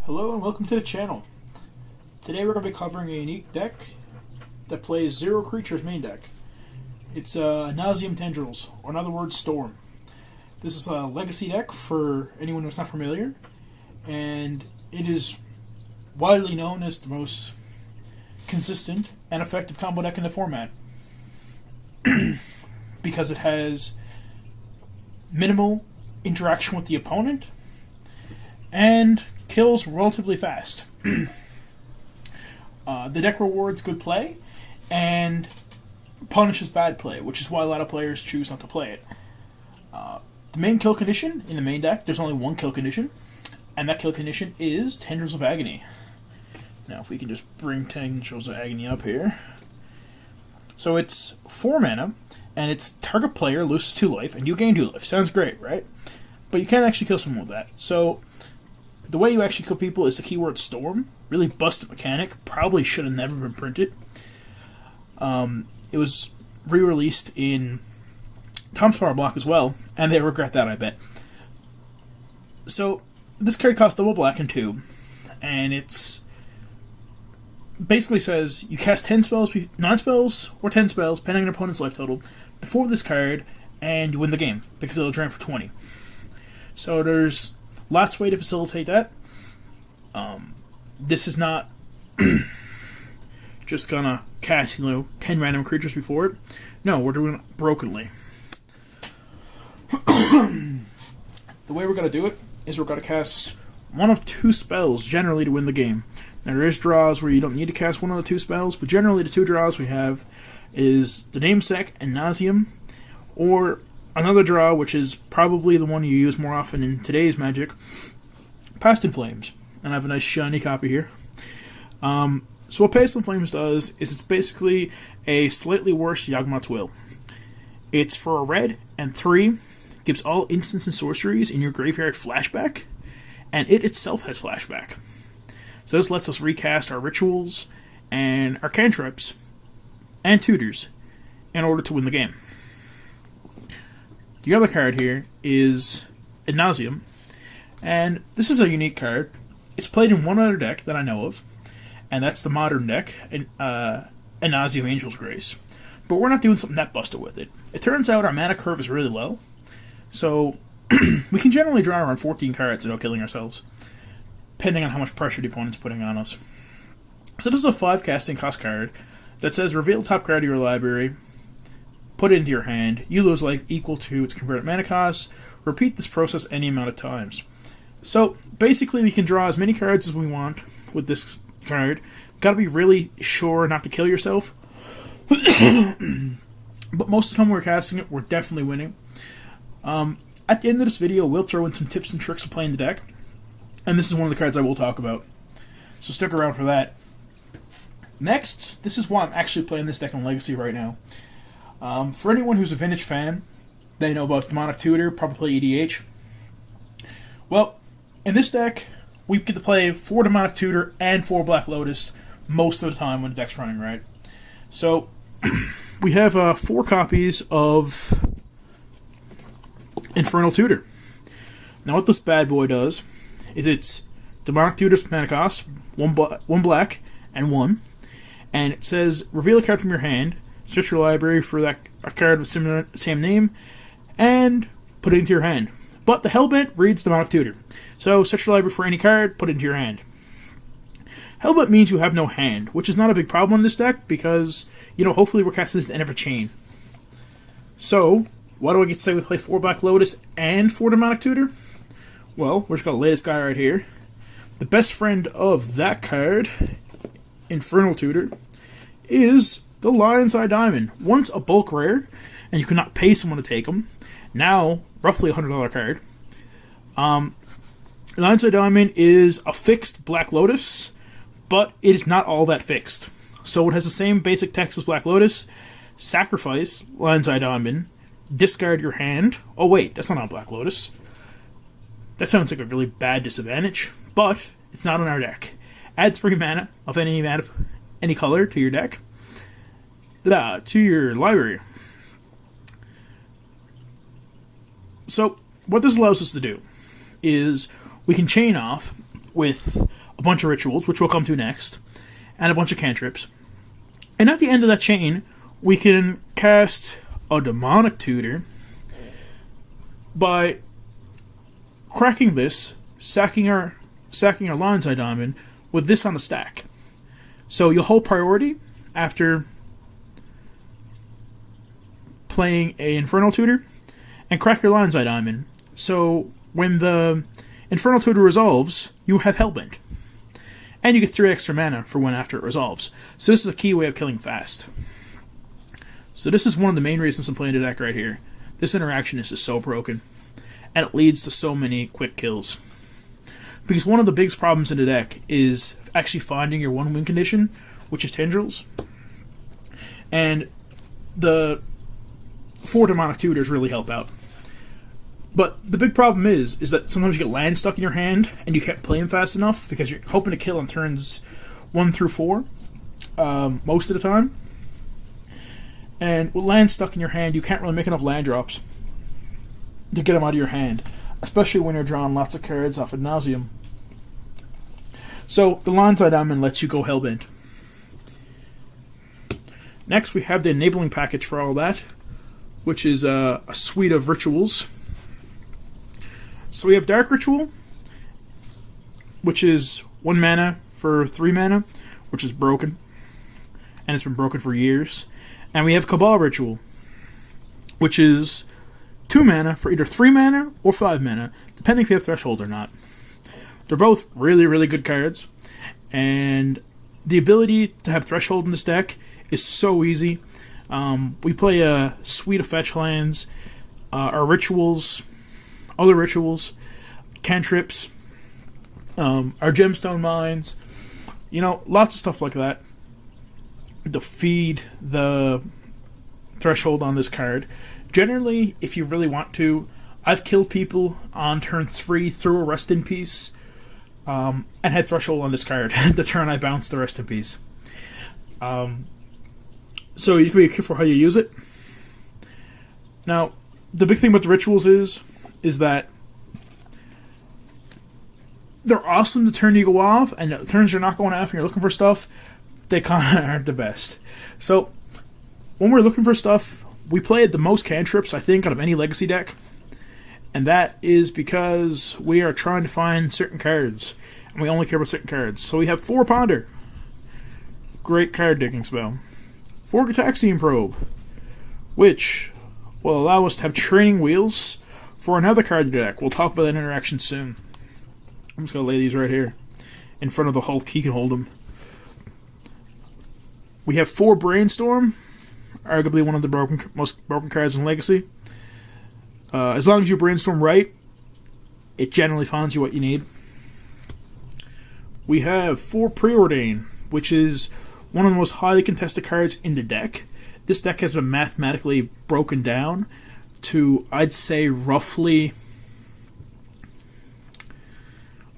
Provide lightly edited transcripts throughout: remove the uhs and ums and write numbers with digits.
Hello and welcome to the channel. Today we're going to be covering a unique deck that plays 0 creatures main deck. It's Ad Nauseam Tendrils, or in other words, Storm. This is a legacy deck for anyone who's not familiar, and it is widely known as the most consistent and effective combo deck in the format because it has minimal interaction with the opponent and kills relatively fast. The deck rewards good play and punishes bad play, which is why a lot of players choose not to play it. The main kill condition in the main deck, there's only one kill condition, and that kill condition is Tendrils of Agony. Now, if we can just bring Tendrils of Agony up here. So it's 4 mana, and it's target player loses 2 life, and you gain 2 life. Sounds great, right? But you can't actually kill someone with that. So the way you actually kill people is the keyword Storm. Really busted mechanic. Probably should have never been printed. It was re-released in Tom's Power Block as well, and they regret that, I bet. So this card costs double black and 2, and it's basically says you cast 10 spells, 9 spells, or 10 spells, depending on your opponent's life total, before this card, and you win the game, because it'll drain for 20. So there's lots of way to facilitate that. This is not just gonna cast, 10 random creatures before it. No, we're doing it brokenly. The way we're gonna do it is we're gonna cast one of 2 spells, generally, to win the game. Now, there is draws where you don't need to cast one of the 2 spells, but generally the 2 draws we have is the Namesake and Nauseam, or another draw, which is probably the one you use more often in today's Magic, Past in Flames. And I have a nice shiny copy here. So what Past in Flames does is it's basically a slightly worse Yawgmoth's Will. It's for a red and 3, gives all instants and sorceries in your graveyard flashback, and it itself has flashback. So this lets us recast our rituals and our cantrips and tutors in order to win the game. The other card here is Ad Nauseam, and this is a unique card. It's played in one other deck that I know of, and that's the modern deck, Ad Nauseam Angel's Grace. But we're not doing something that busted with it. It turns out our mana curve is really low, so we can generally draw around 14 cards without killing ourselves, depending on how much pressure the opponent's putting on us. So this is a 5 casting cost card that says reveal top card of your library, put it into your hand, you lose life equal to its converted mana cost, repeat this process any amount of times. So basically we can draw as many cards as we want with this card. Gotta be really sure not to kill yourself. But most of the time we're casting it, we're definitely winning. At the end of this video, we'll throw in some tips and tricks of playing the deck, and this is one of the cards I will talk about. So stick around for that. Next, this is why I'm actually playing this deck on Legacy right now. For anyone who's a Vintage fan, they know about Demonic Tutor, probably EDH. Well, in this deck, we get to play 4 Demonic Tutor and 4 Black Lotus most of the time when the deck's running right. So, we have 4 copies of Infernal Tutor. Now what this bad boy does is it's Demonic Tutor's mana cost, 1 black and 1, and it says reveal a card from your hand, search your library for a card with same name, and put it into your hand. But the Hellbent reads Demonic Tutor, so search your library for any card, put it into your hand. Hellbent means you have no hand, which is not a big problem in this deck because, hopefully we're casting this at the end of a chain. So, why do I get to say we play 4 Black Lotus and 4 Demonic Tutor? Well, we're just going to lay this guy right here. The best friend of that card, Infernal Tutor, is the Lion's Eye Diamond. Once a bulk rare, and you could not pay someone to take them. Now, roughly a $100 card. Lion's Eye Diamond is a fixed Black Lotus, but it is not all that fixed. So it has the same basic text as Black Lotus. Sacrifice Lion's Eye Diamond. Discard your hand. Oh wait, that's not on Black Lotus. That sounds like a really bad disadvantage, but it's not on our deck. Add 3 mana of any color to your deck. To your library. So, what this allows us to do is we can chain off with a bunch of rituals, which we'll come to next, and a bunch of cantrips. And at the end of that chain, we can cast a demonic tutor by cracking this, sacking our Lion's Eye Diamond with this on the stack. So you'll hold priority after playing a Infernal Tutor and crack your Lion's Eye Diamond. So when the Infernal Tutor resolves, you have Hellbent. And you get 3 extra mana for when after it resolves. So this is a key way of killing fast. So this is one of the main reasons I'm playing the deck right here. This interaction is just so broken. And it leads to so many quick kills. Because one of the biggest problems in the deck is actually finding your 1-win condition, which is Tendrils. And the 4 Demonic Tutors really help out. But the big problem is that sometimes you get land stuck in your hand and you can't play them fast enough because you're hoping to kill on turns 1 through 4 most of the time. And with land stuck in your hand, you can't really make enough land drops to get them out of your hand, especially when you're drawing lots of cards off Ad Nauseam. So the Lion's Eye Diamond lets you go Hellbent. Next, we have the enabling package for all that, which is a suite of rituals. So we have Dark Ritual, which is 1 mana for 3 mana, which is broken, and it's been broken for years. And we have Cabal Ritual, which is 2 mana for either 3 mana or 5 mana, depending if you have Threshold or not. They're both really, really good cards, and the ability to have Threshold in this deck is so easy. We play a suite of fetch lands, our rituals, other rituals, cantrips, our gemstone mines, lots of stuff like that to feed the threshold on this card. Generally, if you really want to, I've killed people on turn 3 through a Rest in Peace, and had threshold on this card the turn I bounced the Rest in Peace. So you can be careful how you use it. Now, the big thing about the rituals is that they're awesome the turn you go off, and the turns you're not going off and you're looking for stuff, they kind of aren't the best. So, when we're looking for stuff, we play the most cantrips, I think, out of any Legacy deck. And that is because we are trying to find certain cards, and we only care about certain cards. So we have 4 Ponder. Great card digging spell. 4 Gitaxian Probe, which will allow us to have training wheels for another card in the deck. We'll talk about that interaction soon. I'm just going to lay these right here in front of the Hulk. He can hold them. We have 4 Brainstorm, arguably one of the most broken cards in Legacy. As long as you brainstorm right, it generally finds you what you need. We have 4 Preordain, which is one of the most highly contested cards in the deck. This deck has been mathematically broken down to, I'd say, roughly,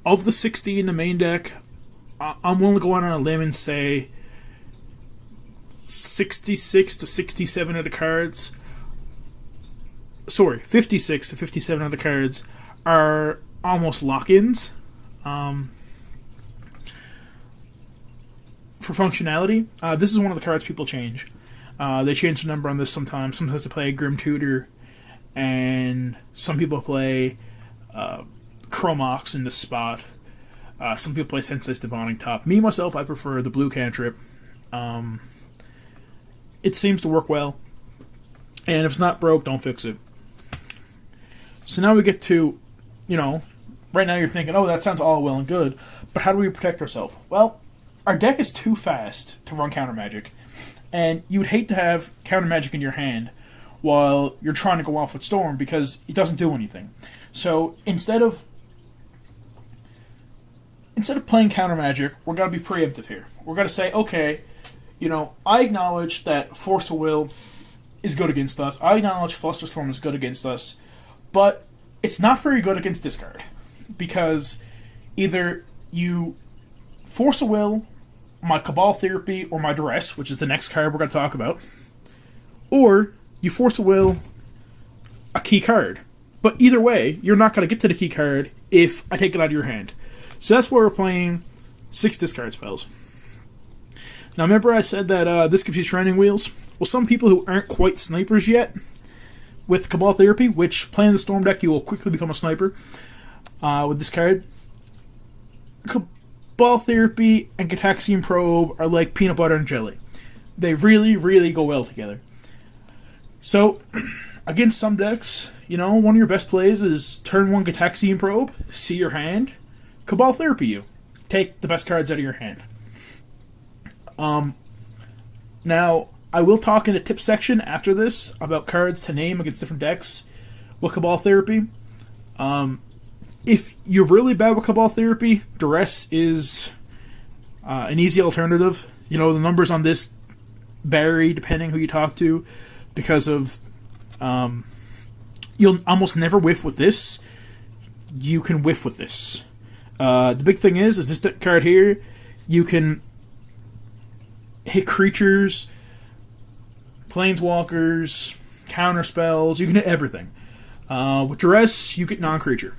of the 60 in the main deck, I'm willing to go on a limb and say 66 to 67 of the cards, 56 to 57 of the cards are almost lock-ins for functionality. This is one of the cards people change. They change the number on this sometimes. Sometimes they play a Grim Tutor, and some people play Chromox in this spot. Some people play Sensei's Divine Top. Me, myself, I prefer the blue cantrip. It seems to work well, and if it's not broke, don't fix it. So now we get to, right now you're thinking, oh, that sounds all well and good, but how do we protect ourselves? Well, our deck is too fast to run counter magic, and you'd hate to have counter magic in your hand while you're trying to go off with Storm because it doesn't do anything. So instead of playing counter magic, we're going to be preemptive here. We're going to say, okay, I acknowledge that Force of Will is good against us. I acknowledge Flusterstorm is good against us. But it's not very good against this card. Because either you Force a Will, my Cabal Therapy, or my Duress, which is the next card we're going to talk about, or you Force a Will a key card. But either way, you're not going to get to the key card if I take it out of your hand. So that's why we're playing 6 discard spells. Now remember I said that this gives you training wheels? Well, some people who aren't quite snipers yet, with Cabal Therapy, which playing the Storm deck you will quickly become a sniper with this card, Cabal Therapy and Gitaxian Probe are like peanut butter and jelly. They really, really go well together. So, against some decks, one of your best plays is turn 1 Gitaxian Probe, see your hand, Cabal Therapy you. Take the best cards out of your hand. Now, I will talk in the tip section after this about cards to name against different decks with Cabal Therapy. If you're really bad with Cabal Therapy, Duress is an easy alternative. The numbers on this vary depending who you talk to because of you'll almost never whiff with this. You can whiff with this. The big thing is this card here, you can hit creatures, planeswalkers, counter spells, you can hit everything. With Duress, you get non-creature.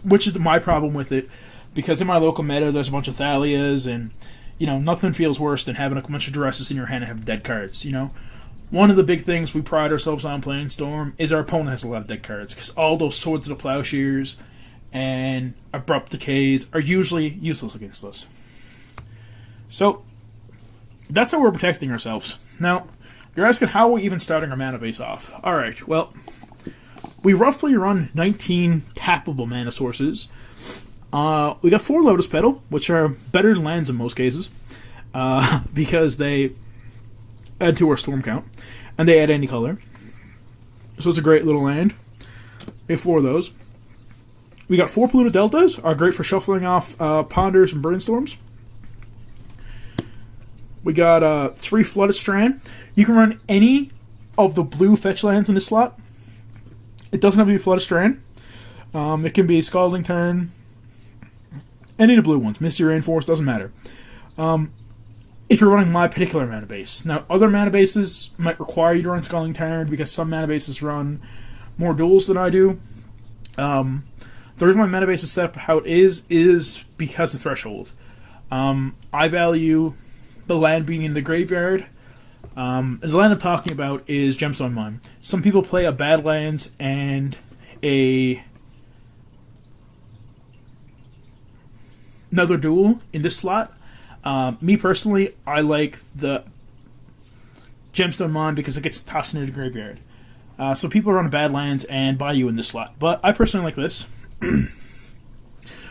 Which is my problem with it, because in my local meta there's a bunch of Thalias, and nothing feels worse than having a bunch of Duresses in your hand and have dead cards. One of the big things we pride ourselves on playing Storm is our opponent has a lot of dead cards, because all those Swords of the Plowshares and Abrupt Decays are usually useless against us. So, that's how we're protecting ourselves. Now, you're asking how are we even starting our mana base off? Alright, well, we roughly run 19 tappable mana sources. We got 4 Lotus Petal, which are better than lands in most cases, because they add to our storm count, and they add any color. So it's a great little land. We have 4 of those. We got 4 Polluted Deltas, are great for shuffling off Ponders and Brainstorms. We got 3 Flooded Strand. You can run any of the blue fetch lands in this slot. It doesn't have to be Flooded Strand. It can be Scalding Turn. Any of the blue ones. Misty Rainforest, doesn't matter. If you're running my particular mana base. Now, other mana bases might require you to run Scalding Turn because some mana bases run more duels than I do. The reason my mana base is set up how it is because of Threshold. I value the land being in the graveyard. And the land I'm talking about is Gemstone Mine. Some people play a Badlands and another duel in this slot. Me personally, I like the Gemstone Mine because it gets tossed into the graveyard. So people run Badlands and Bayou in this slot. But I personally like this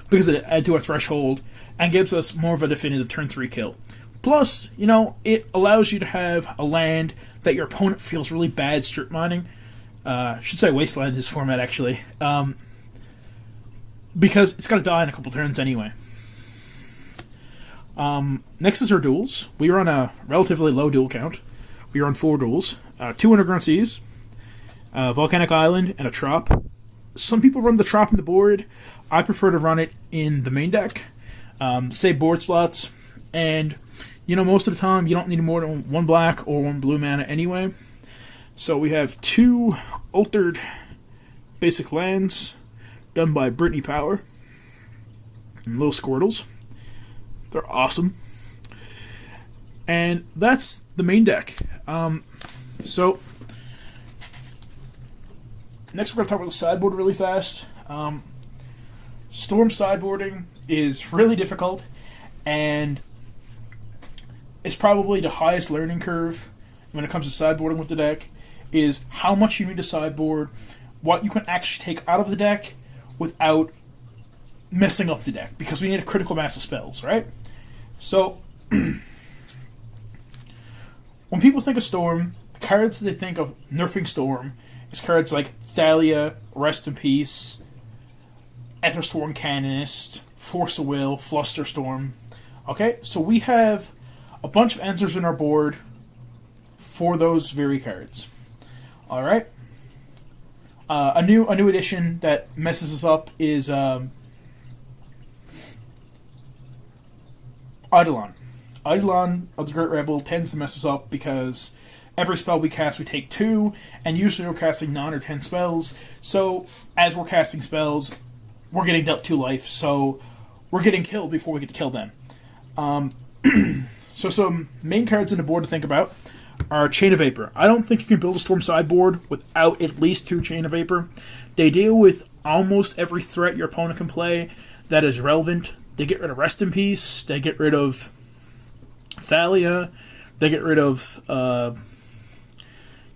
because it adds to our threshold and gives us more of a definitive turn 3 kill. Plus, it allows you to have a land that your opponent feels really bad strip mining. I should say Wasteland in this format, actually. Because it's got to die in a couple turns anyway. Next is our duels. We run a relatively low duel count. We run 4 duels. 2 Underground Seas, Volcanic Island, and a Trop. Some people run the Trop in the board. I prefer to run it in the main deck. Save board slots. And most of the time, you don't need more than 1 black or 1 blue mana anyway. So we have 2 altered basic lands done by Brittany Power and Little Squirtles. They're awesome. And that's the main deck. So, next we're going to talk about the sideboard really fast. Storm sideboarding is really difficult, and it's probably the highest learning curve when it comes to sideboarding with the deck, is how much you need to sideboard, what you can actually take out of the deck without messing up the deck, because we need a critical mass of spells, right? So, when people think of Storm, the cards that they think of nerfing Storm is cards like Thalia, Rest in Peace, Aethersworn Canonist, Force of Will, Flusterstorm. Okay, so we have a bunch of answers in our board for those very cards. Alright. A new addition that messes us up is Eidolon. Eidolon of the Great Rebel tends to mess us up because every spell we cast we take 2, and usually we're casting 9 or 10 spells, so as we're casting spells, we're getting dealt 2 life, so we're getting killed before we get to kill them. So some main cards in the board to think about are Chain of Vapor. I don't think you can build a Storm sideboard without at least 2 Chain of Vapor. They deal with almost every threat your opponent can play that is relevant. They get rid of Rest in Peace. They get rid of Thalia. They get rid of,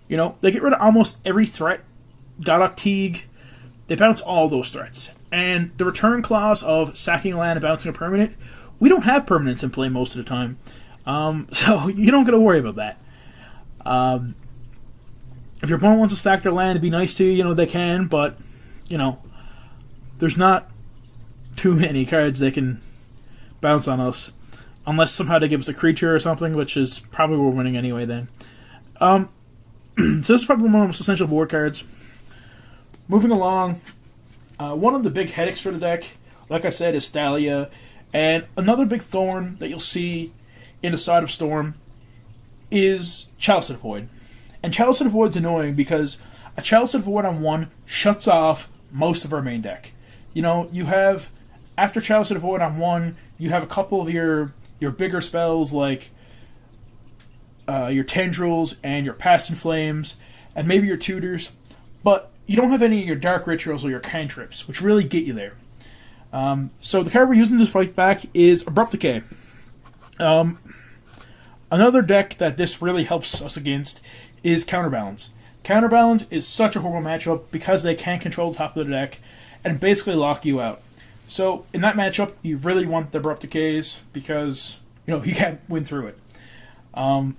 they get rid of almost every threat. Godok Teague. They bounce all those threats. And the return clause of sacking a land and bouncing a permanent, we don't have permanents in play most of the time. So you don't got to worry about that. If your opponent wants to sack their land and be nice to you, they can, but, there's not too many cards they can bounce on us. Unless somehow they give us a creature or something, which is probably we're winning anyway then. So this is probably one of the most essential board cards. Moving along, one of the big headaches for the deck, like I said, is Thalia. And another big thorn that you'll see in the Side of Storm is Chalice of the Void. And Chalice of the Void's annoying because a Chalice of the Void on 1 shuts off most of our main deck. You have, after Chalice of the Void on 1, you have a couple of your bigger spells like your Tendrils and your Past in Flames, and maybe your Tutors, but you don't have any of your Dark Rituals or your Cantrips, which really get you there. So the card we're using to fight back is Abrupt Decay. Another deck that this really helps us against is Counterbalance. Counterbalance is such a horrible matchup because they can't control the top of the deck and basically lock you out. So in that matchup, you really want the Abrupt Decays because, you can't win through it. And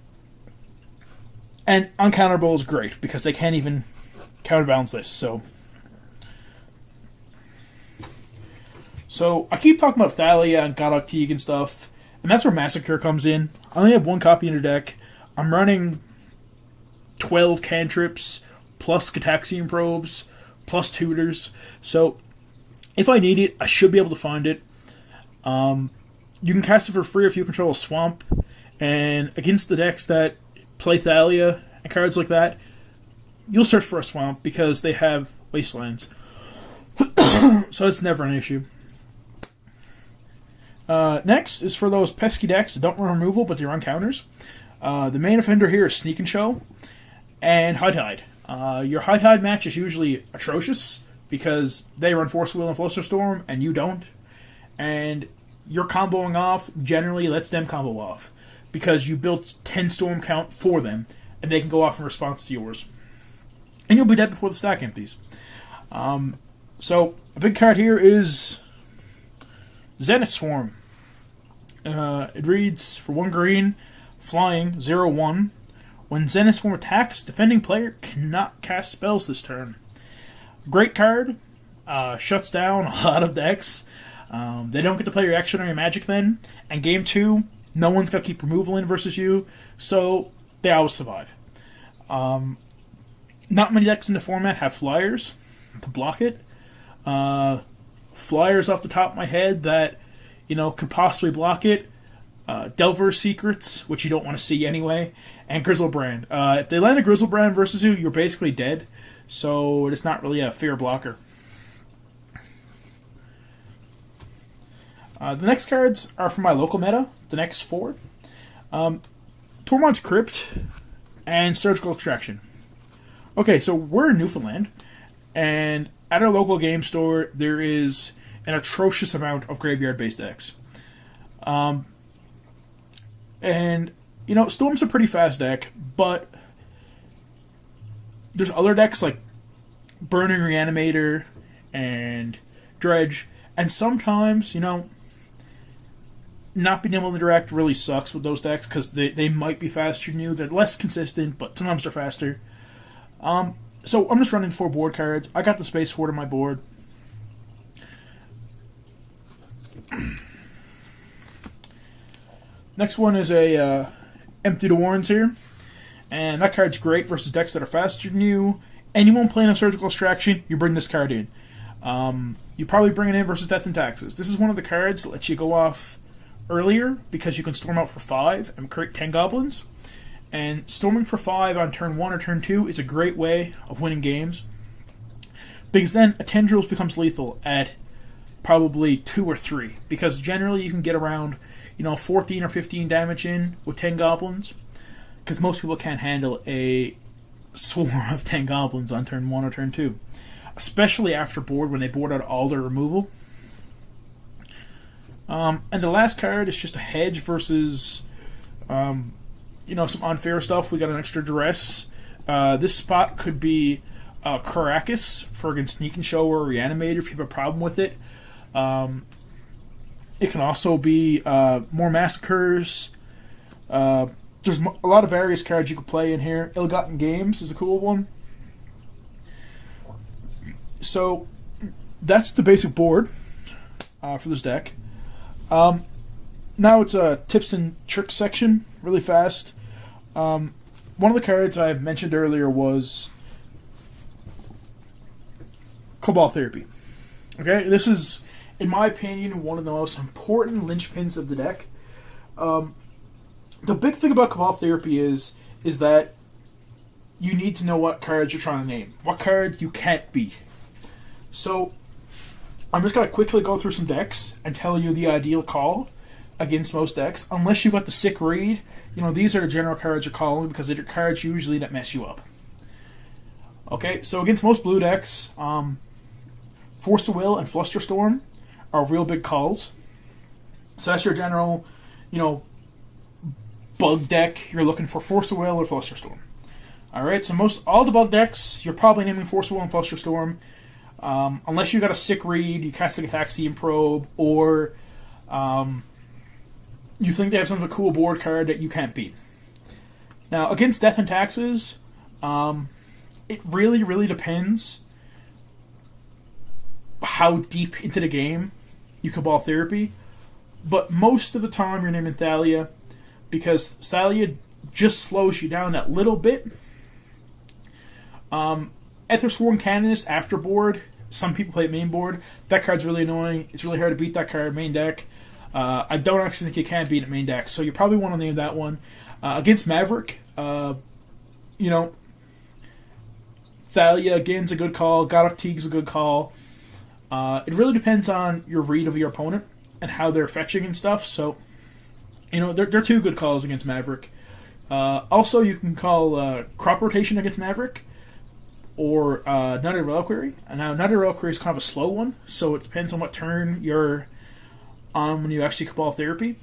Uncounterable is great because they can't even counterbalance this. So I keep talking about Thalia and Godok Teague and stuff, and that's where Massacre comes in. I only have 1 copy in the deck. I'm running 12 cantrips, plus Gitaxian Probes, plus Tutors. So if I need it, I should be able to find it. You can cast it for free if you control a swamp, and against the decks that play Thalia and cards like that, you'll search for a swamp because they have wastelands. So it's never an issue. Next is for those pesky decks that don't run removal but they run counters. The main offender here is Sneak and Show and High Tide. Your High Tide match is usually atrocious because they run Force Wheel and Fluster Storm and you don't. And your comboing off generally lets them combo off because you built 10 Storm count for them and they can go off in response to yours. And you'll be dead before the stack empties. So a big card here is Xantid Swarm. It reads, for 1 green, flying, 0/1. When Xantid Swarm attacks, defending player cannot cast spells this turn. Great card. Shuts down a lot of decks. They don't get to play your action or your magic then. And game 2, no one's got to keep removal in versus you, so they always survive. Not many decks in the format have flyers to block it. Flyers off the top of my head that could possibly block it. Delver's Secrets, which you don't want to see anyway, and Grizzlebrand. If they land a Grizzlebrand versus you, you're basically dead, so it's not really a fair blocker. The next cards are from my local meta, the next 4. Tormod's Crypt and Surgical Extraction. Okay, so we're in Newfoundland, and at our local game store, there is an atrocious amount of graveyard-based decks. Storm's a pretty fast deck, but there's other decks like Burning Reanimator and Dredge, and sometimes, not being able to direct really sucks with those decks because they might be faster than you. They're less consistent, but sometimes they're faster. So I'm just running 4 board cards. I got the space for it on my board. Next one is a Empty the Warrens here. And that card's great versus decks that are faster than you. Anyone playing a Surgical Extraction, you bring this card in. You probably bring it in versus Death and Taxes. This is one of the cards that lets you go off earlier because you can storm out for 5 and create 10 goblins. And storming for 5 on turn 1 or turn 2 is a great way of winning games. Because then a Tendrils becomes lethal at probably 2 or 3, because generally you can get around 14 or 15 damage in with 10 goblins, because most people can't handle a swarm of 10 goblins on turn 1 or turn 2, especially after board when they board out all their removal. And the last card is just a hedge versus some unfair stuff. We got an extra Duress. This spot could be Karakas for against Sneak and Show or Reanimator if you have a problem with it. It can also be more Massacres. There's a lot of various cards you could play in here. Ill-Gotten Games is a cool one. So that's the basic board for this deck. Now it's a tips and tricks section, really fast. One of the cards I mentioned earlier was Cabal Therapy. Okay, this is, in my opinion, one of the most important linchpins of the deck. The big thing about Cabal Therapy is that you need to know what cards you're trying to name. What card you can't beat. So, I'm just going to quickly go through some decks and tell you the ideal call against most decks. Unless you got the sick read, these are the general cards you're calling because they're cards usually that mess you up. Okay, so against most blue decks, Force of Will and Flusterstorm are real big calls. So that's your general, bug deck. You're looking for Force of Will or Flusterstorm. Alright, so all the bug decks, you're probably naming Force of Will and Flusterstorm. Unless you got a sick read, you cast a Gitaxian Probe, or you think they have some cool board card that you can't beat. Now, against Death and Taxes, it really, really depends how deep into the game you Cabal Therapy. But most of the time you're naming Thalia, because Thalia just slows you down that little bit. Ether Sworn Canonist after board. Some people play it main board. That card's really annoying. It's really hard to beat that card main deck. I don't actually think you can beat it main deck, so you probably want to name that one. Against Maverick, Thalia again's a good call. Godok Teague's a good call. It really depends on your read of your opponent and how they're fetching and stuff. So, they're two good calls against Maverick. Also, you can call Crop Rotation against Maverick, or Nutty Reliquary. Now, Nutty Reliquary is kind of a slow one, so it depends on what turn you're on when you actually Cabal Therapy.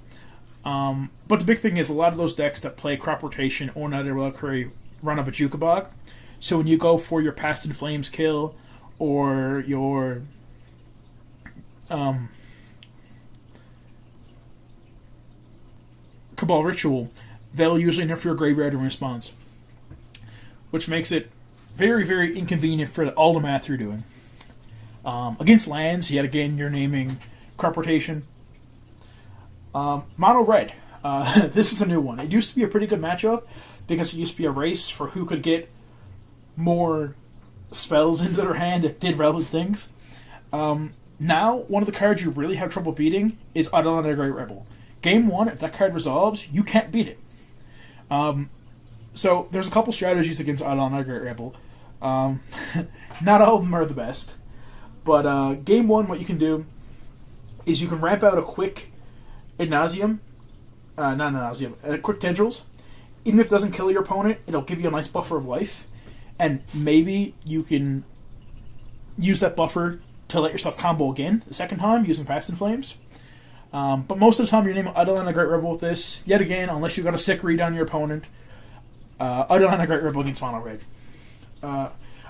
But the big thing is a lot of those decks that play Crop Rotation or Nutty Reliquary run up a Jukabog. So when you go for your Past in Flames kill or your Cabal Ritual, they'll usually nerf your graveyard in response, which makes it very, very inconvenient for all the math you're doing. Against lands, yet again, you're naming Crop Rotation. Mono Red. This is a new one. It used to be a pretty good matchup because it used to be a race for who could get more spells into their hand that did relevant things. Now, one of the cards you really have trouble beating is Eidolon the Great Rebel. Game 1, if that card resolves, you can't beat it. So, there's a couple strategies against Eidolon the Great Rebel. Not all of them are the best. But Game 1, what you can do is you can ramp out a quick Ad Nauseam. A quick Tendrils. Even if it doesn't kill your opponent, it'll give you a nice buffer of life. And maybe you can use that buffer to let yourself combo again the second time using Past in Flames. But most of the time you're naming Eidolon the Great Rebel with this. Yet again, unless you got a sick read on your opponent. Eidolon the Great Rebel against Mono Red.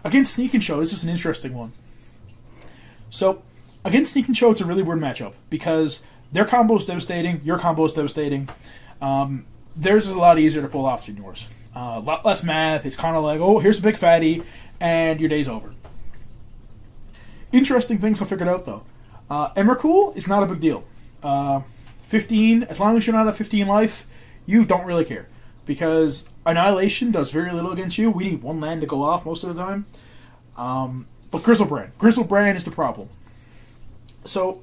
Against Sneak and Show, this is an interesting one. So, against Sneak and Show, it's a really weird matchup because their combo is devastating, your combo is devastating. Theirs is a lot easier to pull off than yours. A lot less math. It's kind of like, oh, here's a big fatty, and your day's over. Interesting things I figured out, though. Emrakul is not a big deal. 15, as long as you're not at 15 life, you don't really care. Because Annihilation does very little against you. We need one land to go off most of the time. But Grizzlebrand is the problem. So,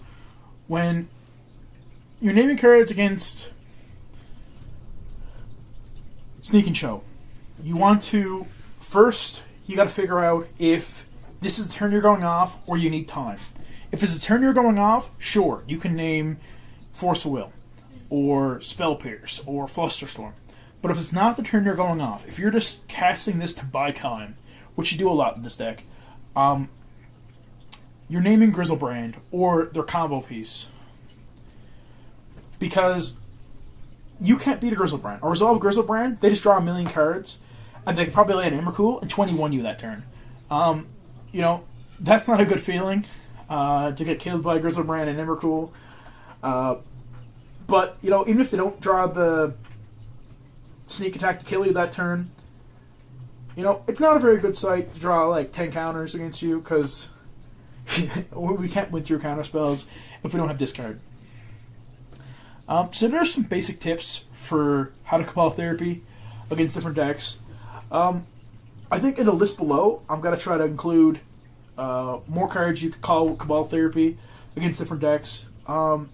when you're naming cards against Sneak and Show, you want to, first, you got to figure out if this is the turn you're going off or you need time. If it's a turn you're going off, sure, you can name Force of Will, or Spell Pierce, or Flusterstorm. But if it's not the turn you're going off, if you're just casting this to buy time, which you do a lot in this deck, you're naming Grizzlebrand, or their combo piece. Because you can't beat a Grizzlebrand. Or resolve Grizzlebrand, they just draw a million cards, and they can probably land Emrakul and 21 you that turn. You know, that's not a good feeling, to get killed by Grizzlebrand and Emrakul. But, you know, even if they don't draw the sneak attack to kill you that turn, you know, it's not a very good sight to draw, like, 10 counters against you, because we can't win through counter spells if we don't have discard. So there's some basic tips for how to Cabal Therapy against different decks. I think in the list below, I'm going to try to include more cards you could call Cabal Therapy against different decks. Well,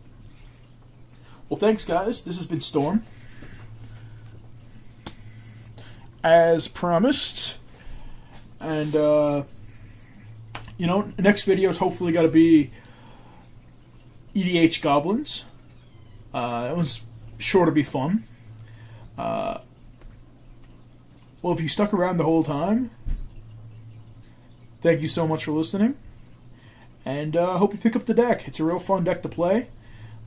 thanks, guys. This has been Storm. As promised. And, you know, next video is hopefully got to be EDH Goblins. It was sure to be fun. Well, if you stuck around the whole time, thank you so much for listening. And I hope you pick up the deck. It's a real fun deck to play.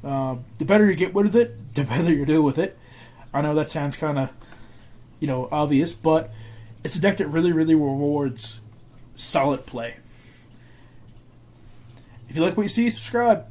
The better you get with it, the better you do with it. I know that sounds kind of, you know, obvious, but it's a deck that really, really rewards solid play. If you like what you see, subscribe.